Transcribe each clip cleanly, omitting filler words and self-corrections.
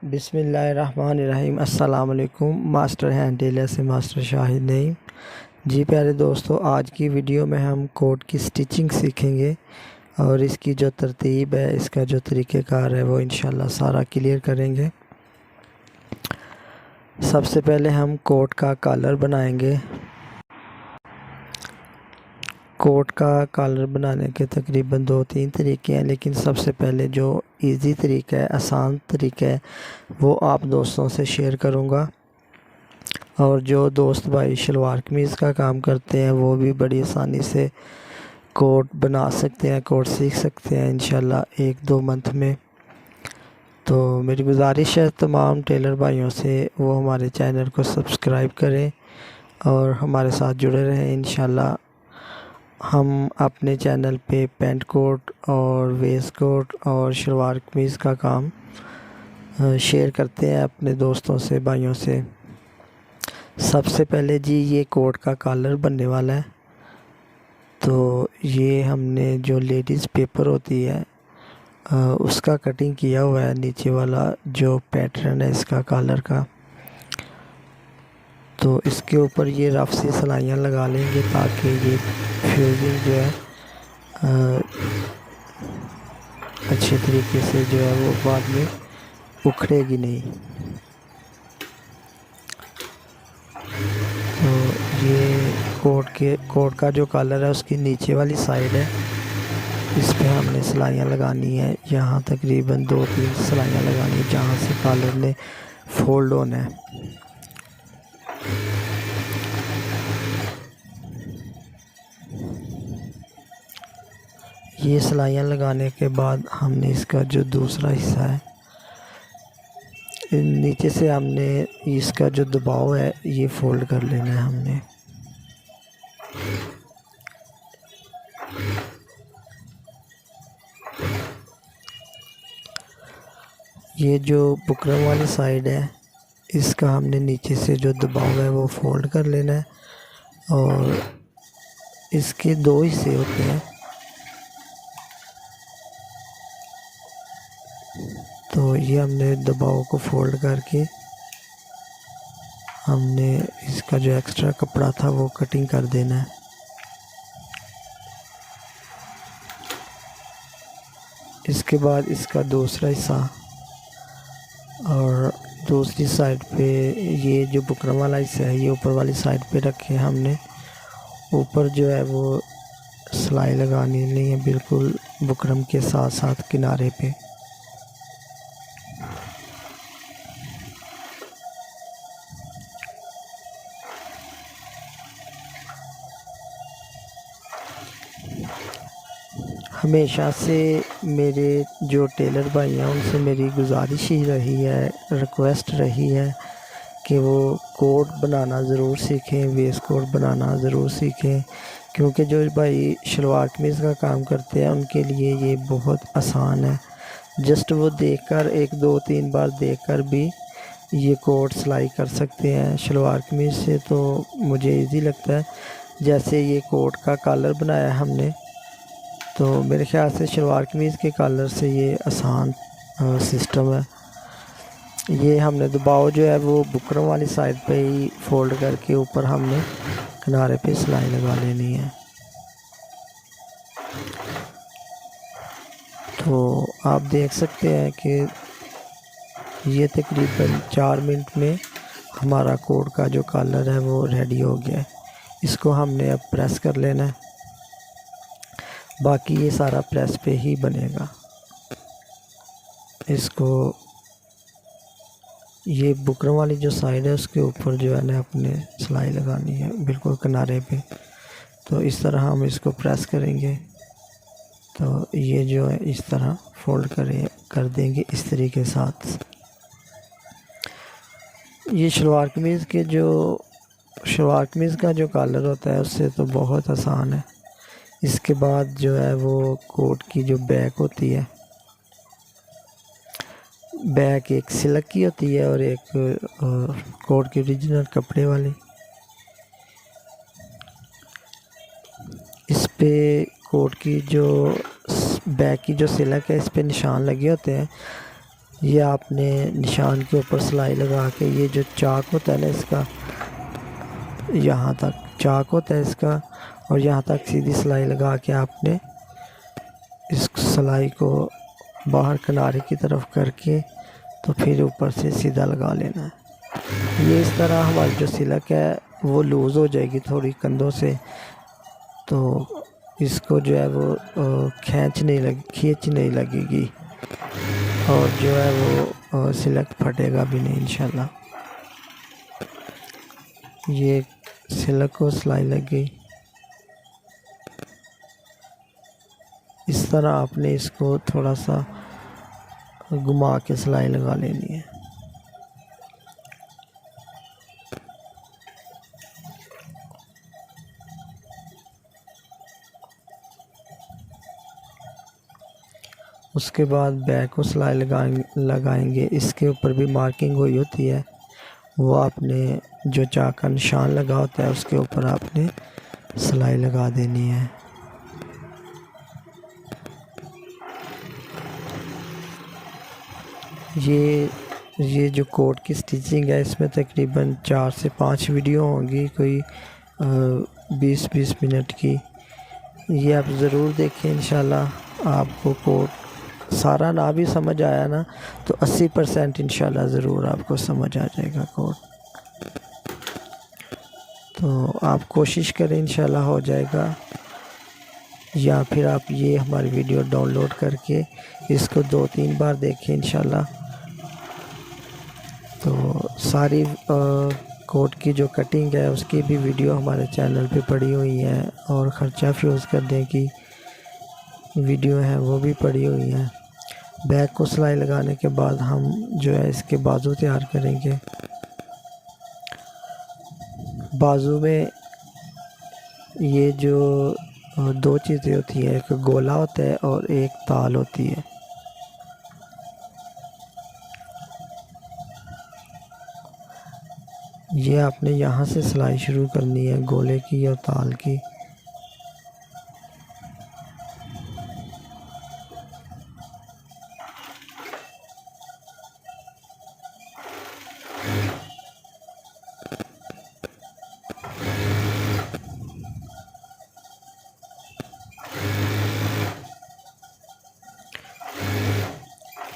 बिस्मिल्लाहिर्रहमानिर्रहीम। अस्सलाम वालेकुम। मास्टर हैंड टेलर से मास्टर शाहिद नईम। जी प्यारे दोस्तों, आज की वीडियो में हम कोट की स्टिचिंग सीखेंगे और इसकी जो तरतीब है, इसका जो तरीक़ेकार है वो इंशाल्लाह सारा क्लियर करेंगे। सबसे पहले हम कोट का कॉलर बनाएंगे। कोट का कॉलर बनाने के तकरीबन 2-3 तरीके हैं, लेकिन सबसे पहले जो इजी तरीका है, आसान तरीका है, वो आप दोस्तों से शेयर करूँगा। और जो दोस्त भाई शलवार कमीज़ का काम करते हैं वो भी बड़ी आसानी से कोट बना सकते हैं, कोट सीख सकते हैं इंशाल्लाह 1-2 मंथ में। तो मेरी गुजारिश है तमाम टेलर भाइयों से वो हमारे चैनल को सब्सक्राइब करें और हमारे साथ जुड़े रहें। इंशाल्लाह हम अपने चैनल पे पेंट कोट और वेस्ट कोट और शलवार कमीज़ का काम शेयर करते हैं अपने दोस्तों से, भाइयों से। सबसे पहले जी ये कोट का कॉलर बनने वाला है। तो ये हमने जो लेडीज़ पेपर होती है उसका कटिंग किया हुआ है, नीचे वाला जो पैटर्न है इसका कॉलर का। तो इसके ऊपर ये रफ सी सिलाइयाँ लगा लेंगे ताकि ये फ्यूजिंग जो है अच्छे तरीके से जो है वो बाद में उखड़ेगी नहीं। तो ये कोट का जो कॉलर है उसकी नीचे वाली साइड है, इस पे हमने सिलाइयाँ लगानी है। यहाँ तकरीबन 2-3 सिलाइयाँ लगानी है जहाँ से कॉलर ने फोल्ड होना है। ये सिलाइयाँ लगाने के बाद हमने इसका जो दूसरा हिस्सा है, नीचे से हमने इसका जो दबाव है ये फोल्ड कर लेना है हमने। ये जो बुकरम वाली साइड है इसका हमने नीचे से जो दबाव है वो फोल्ड कर लेना है। और इसके 2 हिस्से होते हैं, तो ये हमने दबाव को फोल्ड करके हमने इसका जो एक्स्ट्रा कपड़ा था वो कटिंग कर देना है। इसके बाद इसका दूसरा हिस्सा और दूसरी साइड पे ये जो बुकरम वाला हिस्सा है ये ऊपर वाली साइड पे रखे हमने। ऊपर जो है वो सिलाई लगानी नहीं है, बिल्कुल बुकरम के साथ साथ किनारे पे। हमेशा से मेरे जो टेलर भाई हैं उनसे मेरी गुजारिश ही रही है, रिक्वेस्ट रही है कि वो कोट बनाना ज़रूर सीखें, वेस्ट कोट बनाना ज़रूर सीखें। क्योंकि जो भाई शलवार कमीज़ का काम करते हैं उनके लिए ये बहुत आसान है। जस्ट वो देखकर 1-2-3 बार देखकर भी ये कोट सिलाई कर सकते हैं। शलवार कमीज़ से तो मुझे इजी लगता है। जैसे ये कोट का कॉलर बनाया हमने, तो मेरे ख़्याल से शलवार कमीज़ के कॉलर से ये आसान सिस्टम है। ये हमने दबाव जो है वो बुकरम वाली साइड पे ही फोल्ड करके ऊपर हमने किनारे पे सिलाई लगा लेनी है। तो आप देख सकते हैं कि ये तकरीबन 4 मिनट में हमारा कोट का जो कॉलर है वो रेडी हो गया है। इसको हमने अब प्रेस कर लेना है, बाकी ये सारा प्रेस पे ही बनेगा। इसको ये बुकरम वाली जो साइड है उसके ऊपर जो है ना अपने सिलाई लगानी है बिल्कुल किनारे पे। तो इस तरह हम इसको प्रेस करेंगे तो ये जो है इस तरह फोल्ड कर देंगे इस तरीके के साथ। ये शलवार कमीज़ का जो कॉलर होता है उससे तो बहुत आसान है। इसके बाद जो है वो कोट की जो बैक होती है, बैक एक सिल्क की होती है और एक कोट की ओरिजिनल कपड़े वाली। इस पे कोट की जो बैक की जो सिल्क है इस पे निशान लगे होते हैं। ये आपने निशान के ऊपर सिलाई लगा के, ये जो चाक होता है ना इसका, यहाँ तक चाक होता है इसका, और यहाँ तक सीधी सिलाई लगा के आपने इस सिलाई को बाहर किनारे की तरफ करके तो फिर ऊपर से सीधा लगा लेना है। ये इस तरह हमारी जो सिलक है वो लूज़ हो जाएगी थोड़ी कंधों से, तो इसको जो है वो खींच नहीं लगेगी, और जो है वो सिलक फटेगा भी नहीं इंशाल्लाह। ये सिलक को सिलाई लग गई। इस तरह आपने इसको थोड़ा सा घुमा के सिलाई लगा लेनी है। उसके बाद बैक को सिलाई लगाएंगे। इसके ऊपर भी मार्किंग हुई होती है, वो आपने जो चाक का निशान लगा होता है उसके ऊपर आपने सिलाई लगा देनी है। ये जो कोट की स्टिचिंग है इसमें तकरीबन 4 से 5 वीडियो होंगी, कोई 20-20 मिनट की। ये आप ज़रूर देखें, इंशाल्लाह आपको कोट सारा ना भी समझ आया ना तो 80% इंशाल्लाह ज़रूर आपको समझ आ जाएगा कोट। तो आप कोशिश करें, इंशाल्लाह हो जाएगा। या फिर आप ये हमारी वीडियो डाउनलोड करके इसको 2-3 बार देखें इंशाल्लाह। तो सारी कोट की जो कटिंग है उसकी भी वीडियो हमारे चैनल पे पड़ी हुई है, और ख़र्चा फ्यूज़ करने की वीडियो है वो भी पड़ी हुई है। बैक को सिलाई लगाने के बाद हम जो है इसके बाजू तैयार करेंगे। बाजू में ये जो 2 चीज़ें होती हैं, एक गोला होता है और एक ताल होती है। ये आपने यहाँ से सिलाई शुरू करनी है, गोले की और ताल की।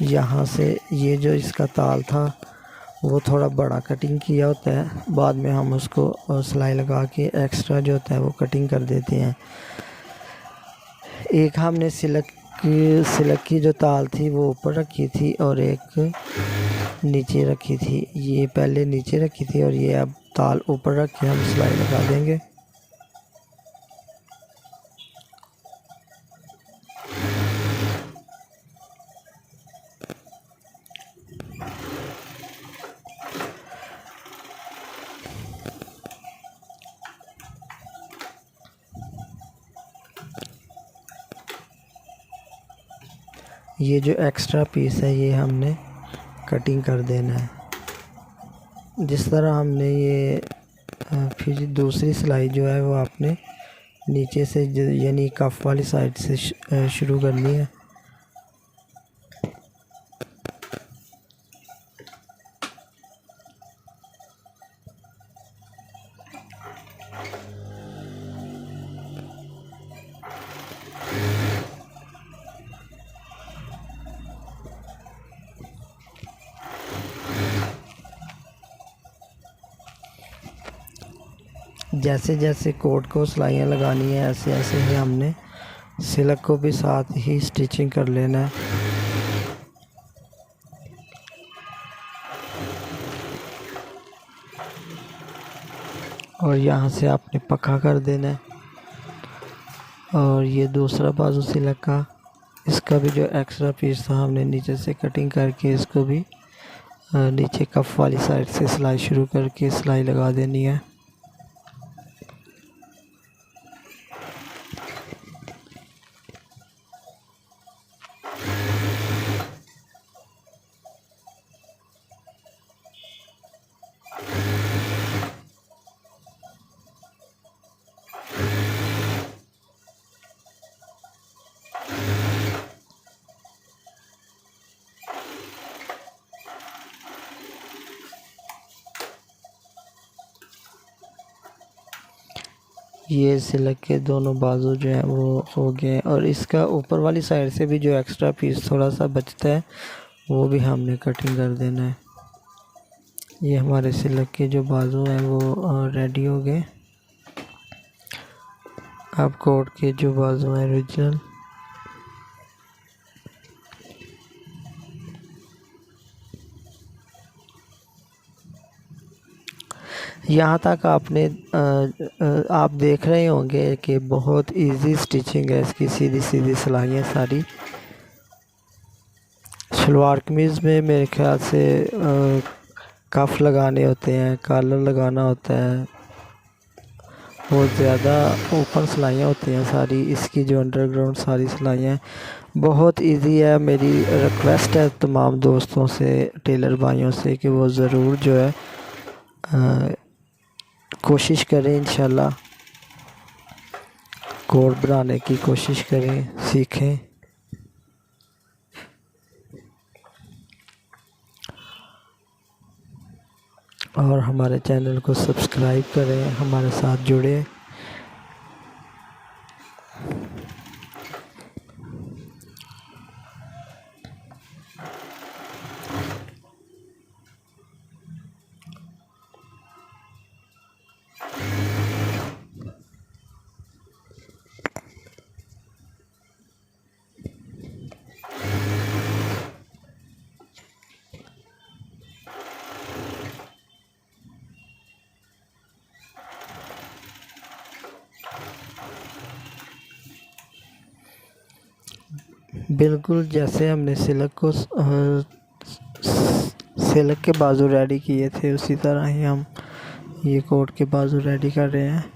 यहाँ से ये जो इसका ताल था वो थोड़ा बड़ा कटिंग किया होता है, बाद में हम उसको सिलाई लगा के एक्स्ट्रा जो होता है वो कटिंग कर देते हैं। एक हमने सिलक की जो ताल थी वो ऊपर रखी थी और एक नीचे रखी थी। ये पहले नीचे रखी थी और ये अब ताल ऊपर रख के हम सिलाई लगा देंगे। ये जो एक्स्ट्रा पीस है ये हमने कटिंग कर देना है। जिस तरह हमने ये फिर दूसरी सिलाई जो है वो आपने नीचे से यानी कफ वाली साइड से शुरू करनी है। जैसे जैसे कोट को सिलाइयाँ लगानी है ऐसे ऐसे ही हमने सिलक को भी साथ ही स्टिचिंग कर लेना है। और यहाँ से आपने पक्का कर देना है। और ये दूसरा बाजू सिलक का, इसका भी जो एक्स्ट्रा पीस था हमने नीचे से कटिंग करके इसको भी नीचे कफ वाली साइड से सिलाई शुरू करके सिलाई लगा देनी है। ये सिलक के दोनों बाजू जो है वो हो गए हैं। और इसका ऊपर वाली साइड से भी जो एक्स्ट्रा पीस थोड़ा सा बचता है वो भी हमने कटिंग कर देना है। ये हमारे सिलक के जो बाजू हैं वो रेडी हो गए। अब कोट के जो बाजू हैं ओरिजिनल, यहाँ तक आप देख रहे होंगे कि बहुत इजी स्टिचिंग है इसकी, सीधी सीधी सिलाइयाँ सारी। शलवार कमीज़ में मेरे ख्याल से कफ लगाने होते हैं, कॉलर लगाना होता है, बहुत ज़्यादा ओपन सिलाइयाँ होती हैं सारी। इसकी जो अंडरग्राउंड सारी सिलाइयाँ बहुत इजी है। मेरी रिक्वेस्ट है तमाम दोस्तों से, टेलर भाइयों से, कि वो ज़रूर जो है कोशिश करें, इंशाल्लाह कोट बनाने की कोशिश करें, सीखें। और हमारे चैनल को सब्सक्राइब करें, हमारे साथ जुड़े। बिल्कुल जैसे हमने सिलक के बाजू रेडी किए थे उसी तरह ही हम ये कोट के बाजू रेडी कर रहे हैं।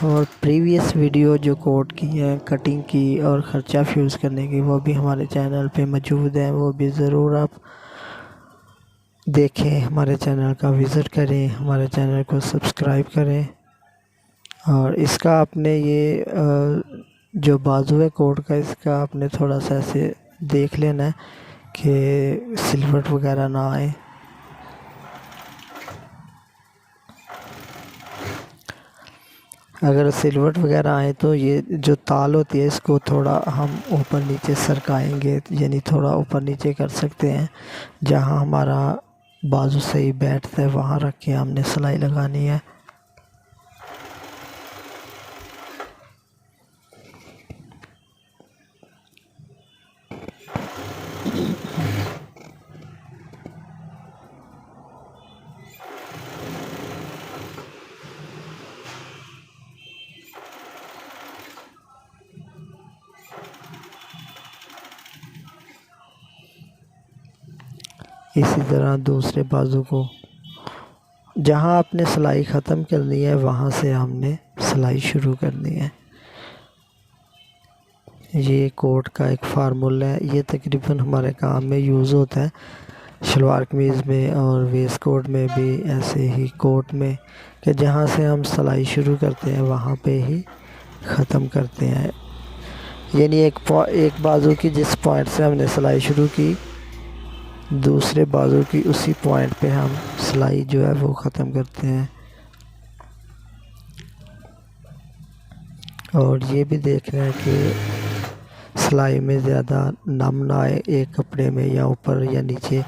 और प्रीवियस वीडियो जो कोट की है, कटिंग की और ख़र्चा फ्यूज़ करने की, वो भी हमारे चैनल पे मौजूद है। वो भी ज़रूर आप देखें, हमारे चैनल का विज़िट करें, हमारे चैनल को सब्सक्राइब करें। और इसका आपने ये जो बाजू है कोट का, इसका आपने थोड़ा सा ऐसे देख लेना है कि सिलवट वगैरह ना आए। अगर सिलवट वगैरह आए तो ये जो ताल होती है इसको थोड़ा हम ऊपर नीचे सरकाएंगे, यानी थोड़ा ऊपर नीचे कर सकते हैं। जहां हमारा बाजू सही बैठता है वहां रख के हमने सिलाई लगानी है। इसी तरह दूसरे बाजू को जहां आपने सिलाई ख़त्म करनी है वहां से हमने सिलाई शुरू करनी है। ये कोट का एक फार्मूला है, ये तकरीबन हमारे काम में यूज़ होता है, शलवार कमीज़ में और वेस्ट कोट में भी, ऐसे ही कोट में, कि जहाँ से हम सिलाई शुरू करते हैं वहाँ पे ही ख़त्म करते हैं। यानी एक बाजू की जिस पॉइंट से हमने सिलाई शुरू की, दूसरे बाजू की उसी पॉइंट पे हम सिलाई जो है वो ख़त्म करते हैं। और ये भी देख रहे हैं कि सिलाई में ज़्यादा नम ना आए एक कपड़े में, या ऊपर या नीचे।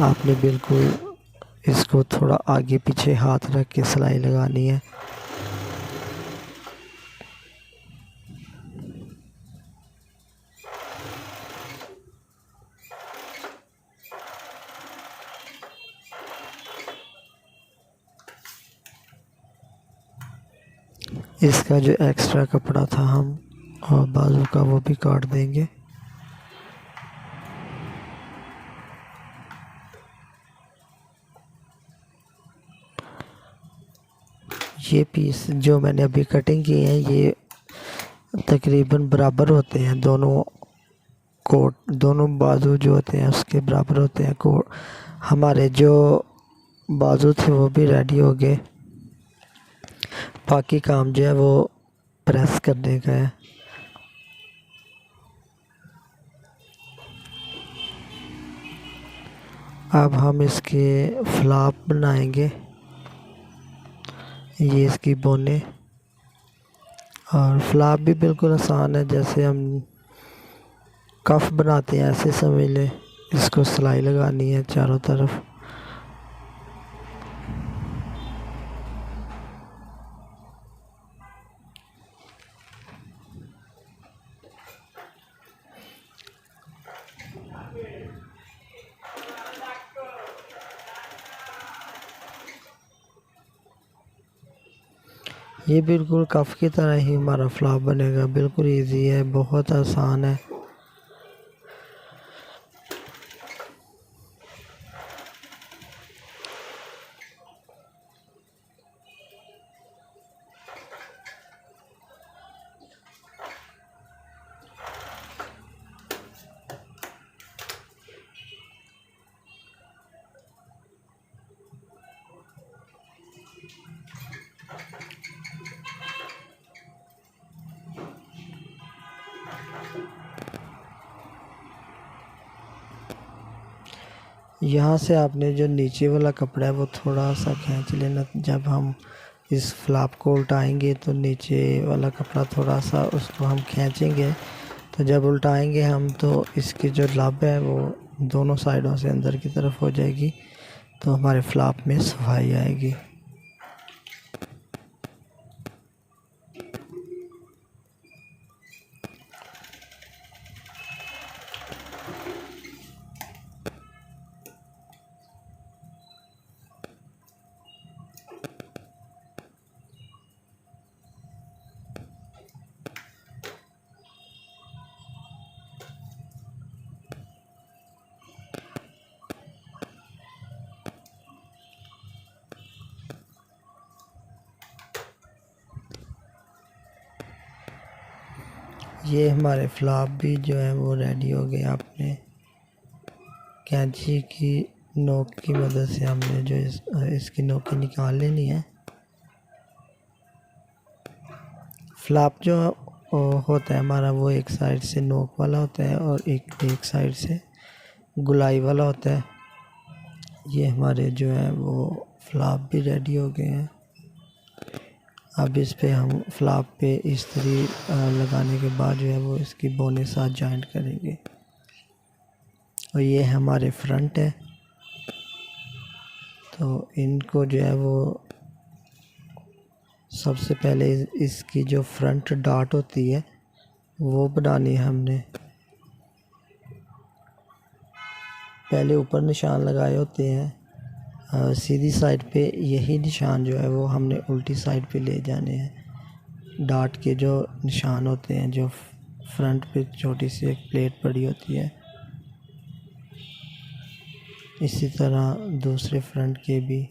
आपने बिल्कुल इसको थोड़ा आगे पीछे हाथ रख के सिलाई लगानी है। इसका जो एक्स्ट्रा कपड़ा था हम और बाजू का वो भी काट देंगे। ये पीस जो मैंने अभी कटिंग की है ये तकरीबन बराबर होते हैं, दोनों बाजू जो होते हैं उसके बराबर होते हैं। कोट हमारे जो बाजू थे वो भी रेडी हो गए, बाकी काम जो है वो प्रेस करने का है। अब हम इसके फ्लॉप बनाएंगे। ये इसकी बोने। और फ्लैप भी बिल्कुल आसान है, जैसे हम कफ बनाते हैं ऐसे समझ ले। इसको सिलाई लगानी है चारों तरफ। ये बिल्कुल कफ की तरह ही हमारा फ्लॉप बनेगा। बिल्कुल इजी है, बहुत आसान है। यहाँ से आपने जो नीचे वाला कपड़ा है वो थोड़ा सा खींच लेना। जब हम इस फ्लॉप को उल्टाएंगे तो नीचे वाला कपड़ा थोड़ा सा उसको हम खींचेंगे, तो जब उल्टाएंगे हम तो इसकी जो लब है वो दोनों साइडों से अंदर की तरफ हो जाएगी, तो हमारे फ्लॉप में सफाई आएगी। ये हमारे फ्लॉप भी जो है वो रेडी हो गए। आपने कैंची की नोक की मदद से हमने जो इसकी नोकी निकाल लेनी है। फ्लॉप जो होता है हमारा वो एक साइड से नोक वाला होता है और एक साइड से गुलाई वाला होता है। ये हमारे जो है वो फ्लॉप भी रेडी हो गए हैं। अब इस पे हम फ्लॉप पे इस्त्री लगाने के बाद जो है वो इसकी बोने साथ जॉइंट करेंगे। और ये हमारे फ्रंट है, तो इनको जो है वो सबसे पहले इसकी जो फ्रंट डॉट होती है वो बनानी है हमने। पहले ऊपर निशान लगाए होते हैं, सीधी साइड पे यही निशान जो है वो हमने उल्टी साइड पे ले जाने हैं। डॉट के जो निशान होते हैं, जो फ्रंट पे छोटी सी एक प्लेट पड़ी होती है, इसी तरह दूसरे फ्रंट के भी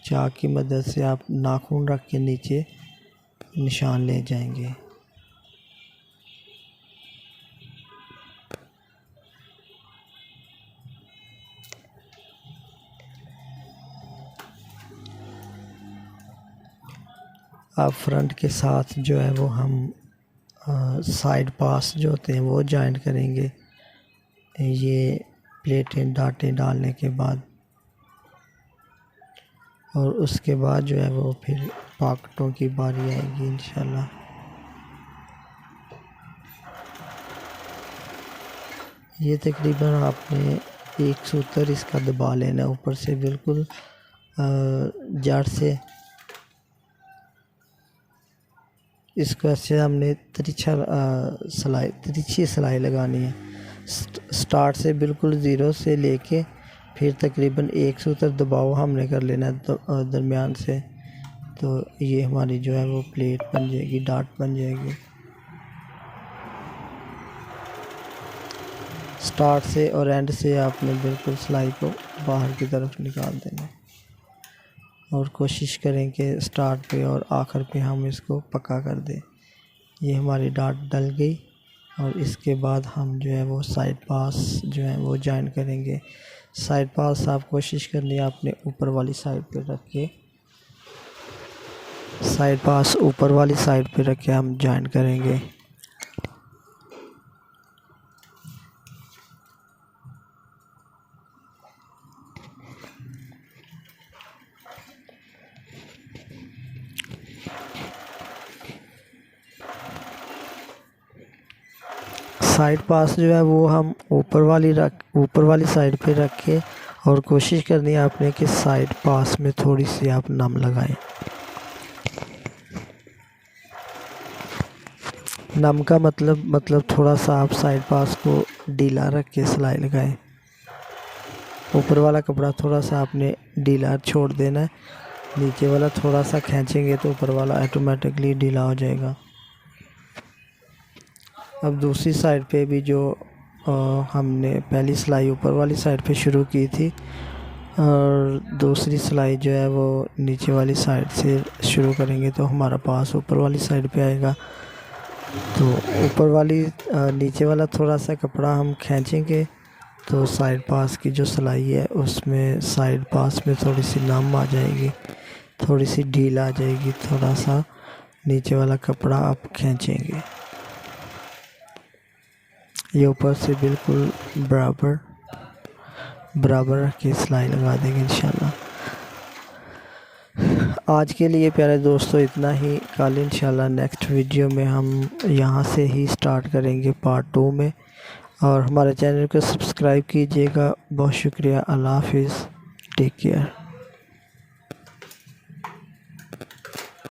चाक की मदद से आप नाखून रख के नीचे निशान ले जाएंगे। अब फ्रंट के साथ जो है वो हम साइड पास जो होते हैं वो जॉइंट करेंगे। ये प्लेटें डाटें डालने के बाद, और उसके बाद जो है वो फिर पॉकेटों की बारी आएगी इंशाल्लाह। ये तकरीबन आपने एक सूत्र इसका दबा लेना ऊपर से, बिल्कुल जड़ से। इसको ऐसे हमने तिरछी सिलाई लगानी है। स्टार्ट से बिल्कुल ज़ीरो से लेके फिर तकरीबन एक सूत्र दबाव हमने कर लेना है दरमियान से, तो ये हमारी जो है वो प्लेट बन जाएगी, डाट बन जाएगी। स्टार्ट से और एंड से आपने बिल्कुल सिलाई को बाहर की तरफ निकाल देना है, और कोशिश करें कि स्टार्ट पे और आखिर पे हम इसको पक्का कर दें। ये हमारी डाट डल गई, और इसके बाद हम जो है वो साइड पास जो है वो जॉइन करेंगे। साइड पास आप कोशिश करनी है आपने ऊपर वाली साइड पे रख के, साइड पास ऊपर वाली साइड पे रख के हम जॉइन करेंगे। साइड पास जो है वो हम ऊपर वाली साइड पे रख के, और कोशिश करनी है आपने कि साइड पास में थोड़ी सी आप नम लगाएं। नम का मतलब थोड़ा सा आप साइड पास को ढीला रख के सिलाई लगाएं। ऊपर वाला कपड़ा थोड़ा सा आपने ढीला छोड़ देना है, नीचे वाला थोड़ा सा खींचेंगे तो ऊपर वाला ऑटोमेटिकली ढीला हो जाएगा। अब दूसरी साइड पे भी जो हमने पहली सिलाई ऊपर वाली साइड पे शुरू की थी, और दूसरी सिलाई जो है वो नीचे वाली साइड से शुरू करेंगे तो हमारा पास ऊपर वाली साइड पे आएगा। तो ऊपर वाली नीचे वाला थोड़ा सा कपड़ा हम खींचेंगे तो साइड पास की जो सिलाई है उसमें साइड पास में थोड़ी सी नम आ जाएगी, थोड़ी सी ढील आ जाएगी। थोड़ा सा नीचे वाला कपड़ा आप खींचेंगे, ये ऊपर से बिल्कुल बराबर रख के सिलाई लगा देंगे इंशाल्लाह। आज के लिए प्यारे दोस्तों इतना ही। कल इंशाल्लाह नेक्स्ट वीडियो में हम यहाँ से ही स्टार्ट करेंगे पार्ट 2 में, और हमारे चैनल को सब्सक्राइब कीजिएगा। बहुत शुक्रिया। अल्लाह हाफिज़। Take care.